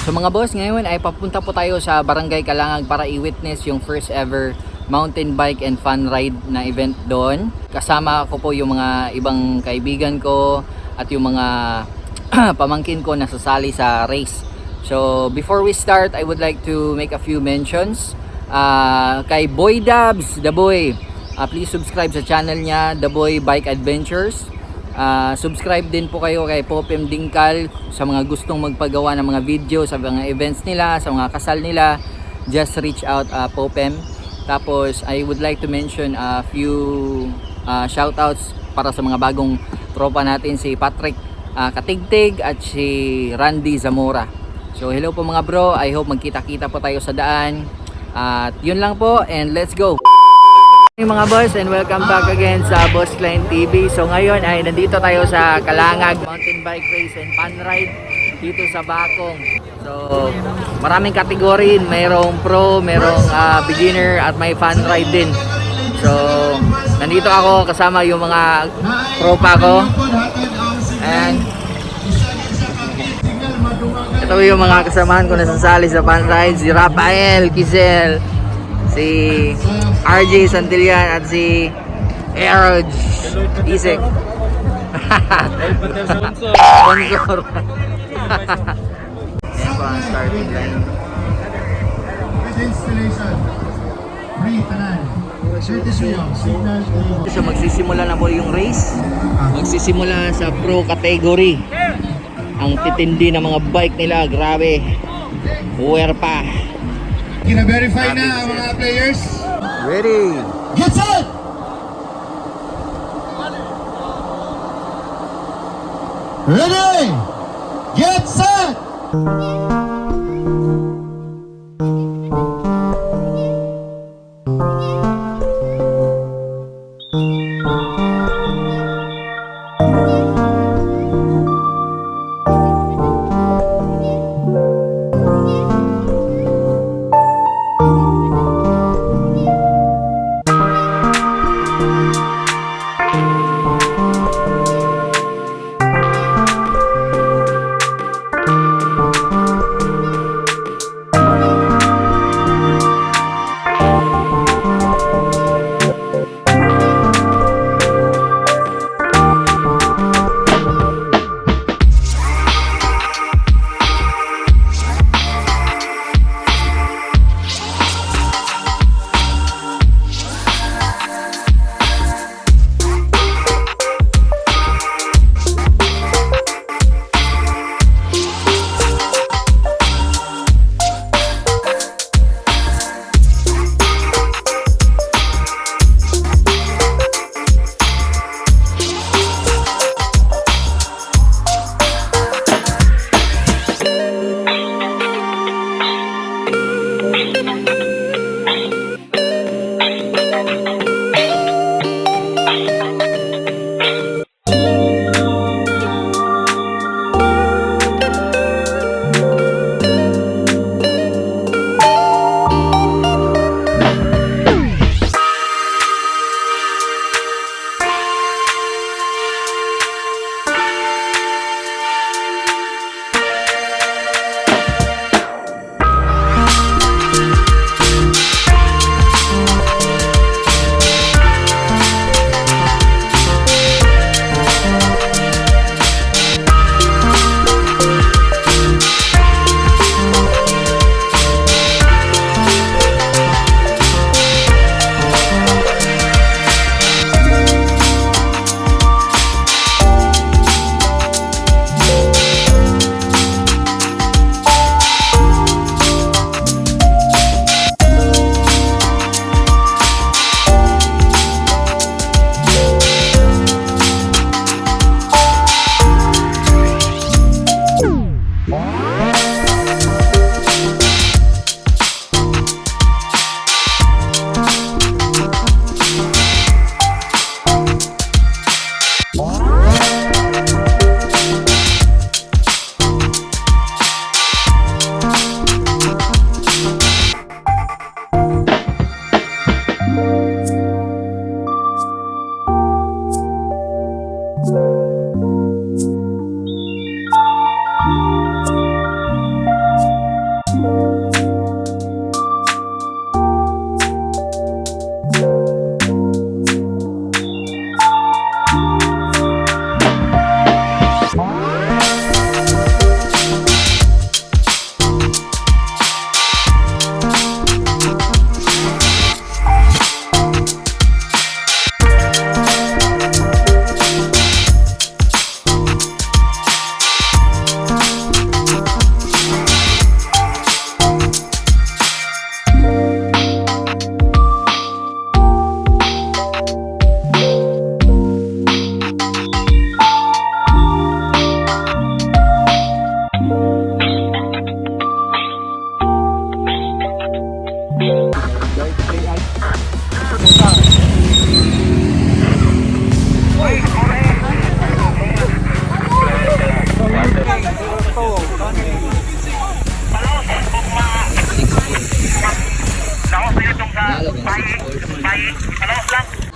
So mga boss, ngayon ay papunta po tayo sa Barangay Calangag para i-witness yung first ever mountain bike and fun ride na event doon. Kasama ko po yung mga ibang kaibigan ko at yung mga pamangkin ko na sasali sa race. So before we start, I would like to make a few mentions. Kay Boy Dabs, The Boy, please subscribe sa channel niya, The Boy Bike Adventures. Subscribe din po kayo kay Popem Dingkal sa mga gustong magpagawa ng mga video sa mga events nila, sa mga kasal nila. Just reach out, Popem. Tapos I would like to mention a few shoutouts para sa mga bagong tropa natin, si Patrick Katigtig at si Randy Zamora. So hello po mga bro, I hope magkita-kita po tayo sa daan. At yun lang po, and let's go! Hey mga boss, and welcome back again sa bossKline TV. So ngayon ay nandito tayo sa Calangag Mountain Bike Race and Fun Ride dito sa Bacong. So maraming kategory, mayroong pro, mayroong beginner at may fun ride din. So nandito ako kasama yung mga tropa ko. And ito yung mga kasamahan ko na sasali sa fun ride, si Rafael Kizel, si Brgy Santillan at si Eroj Isek. Sponsor. Ayan po ang starting line. So magsisimula na po yung race. Magsisimula sa pro category. Ang titindi ng mga bike nila, grabe. Puwerpa. Kina-verify na ang mga players. Ready. Get set! Ready! Get set!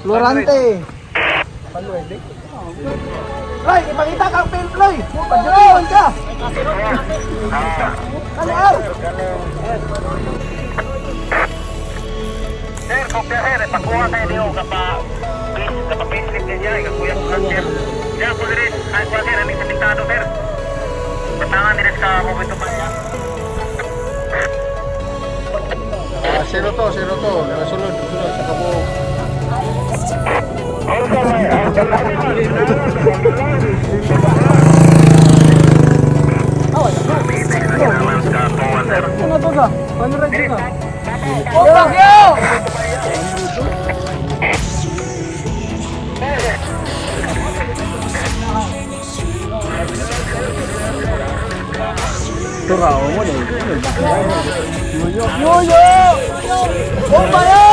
Florante. Roy, ipakita kang pin, Roy. Pagdiriwan ka. Kalaw. Sir, kopya sir, pakuha kayo niyo kapag-payslip niya, ikakuya ko lang sir. Diyan po rin, ay po sir, aming sapintado sir. Patangan nila sa momento pa niya. Zero to. Sunod sa kabog. Ano to ka? FunRide ka? Oh, Bagyo! Turao mo na. Yo! Oh, bayo!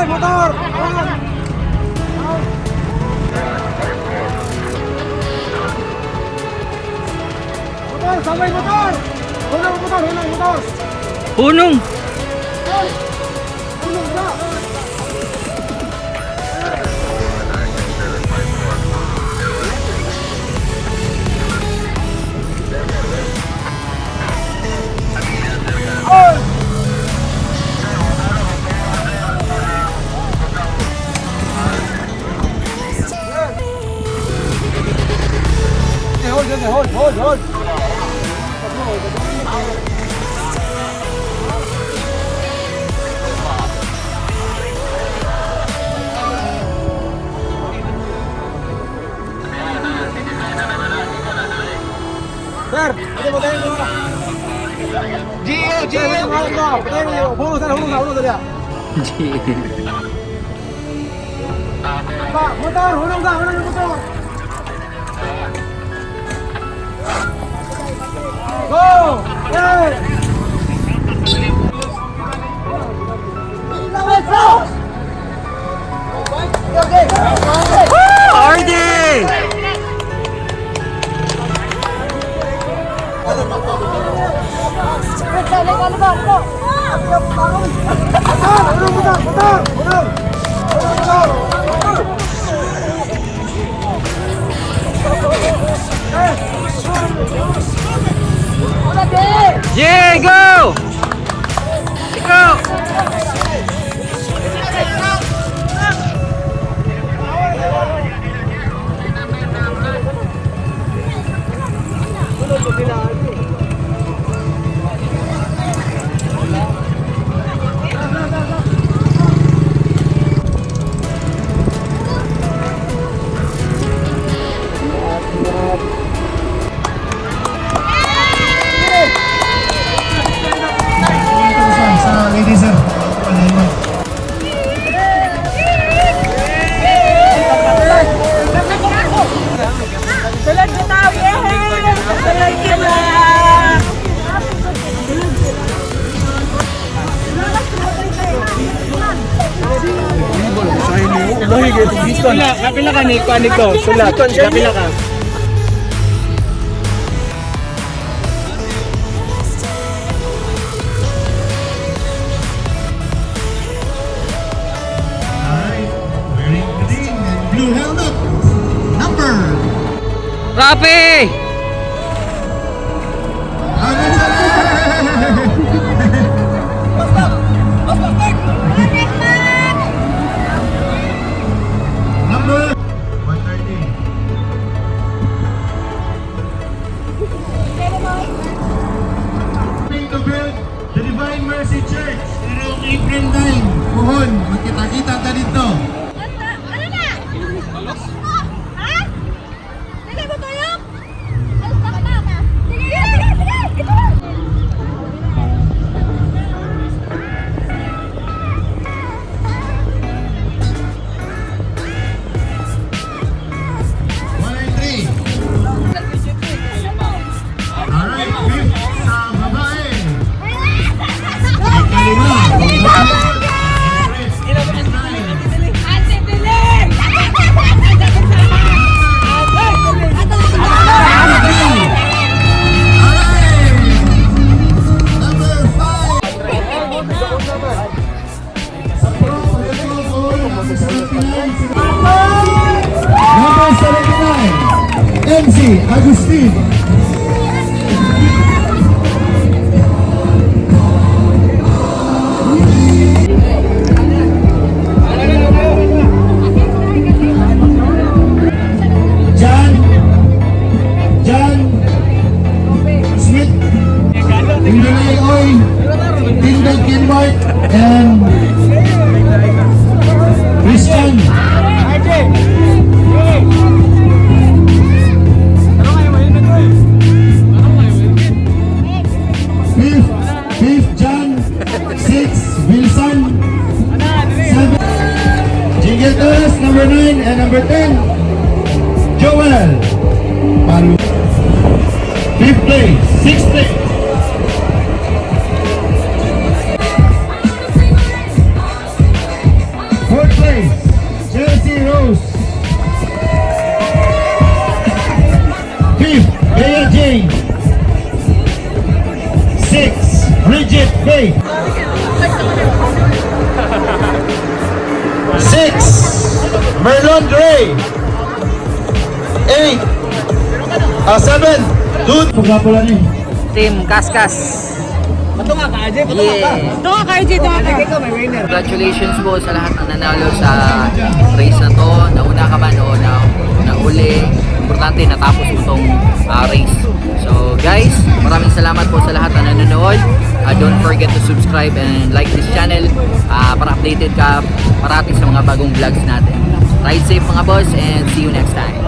Motor! Motor! Samay motor! Hunang motor! Punong! Hunang na! Hold. Sir, ini mo tayo muna. Gio. Patayin mo. Hulong sana. Pak, motor, hulong motor. Go! Hey! Let's go! Okay. RD! Yeah, go! Go! Ladies sir. Tulad ko tao, tulad ka na! Kapila ka ni ko. Sulat. Kapila ka. Alright. Wearing green and blue helmet. Number. Rapi! Number 130. To build the Divine Mercy Church. Pero April 9, Puhon, magkita-kita ka dito. Ano na? Ha? Sige mo tuyok? Alas ka na. Sige! Ito! Alright, fifth sa babae. MC Agustin. John Smith, Indulay Oy, Tindog Kinbart, and Christian. Fifth John, 6 Wilson, 7 Jingle Torres, number 9, and number 10 Joel Palu. 5th place, 6th place. Fourth place, Chelsea Rose. 5th, Bea Jane. 6th, Bridget Faith. 6th, Merlon Gray. 8th, 7th, Dude. Pagkapula niyo. Team Kaskas. Yeah. Doon ka, RJ, doon ka. Congratulations po sa lahat ng nanalo sa race na to. Nauna ka man o nauli. Importante natapos mo itong race. So guys, maraming salamat po sa lahat na nanonood. Don't forget to subscribe and like this channel para updated ka parating sa mga bagong vlogs natin. Ride safe mga boss and see you next time.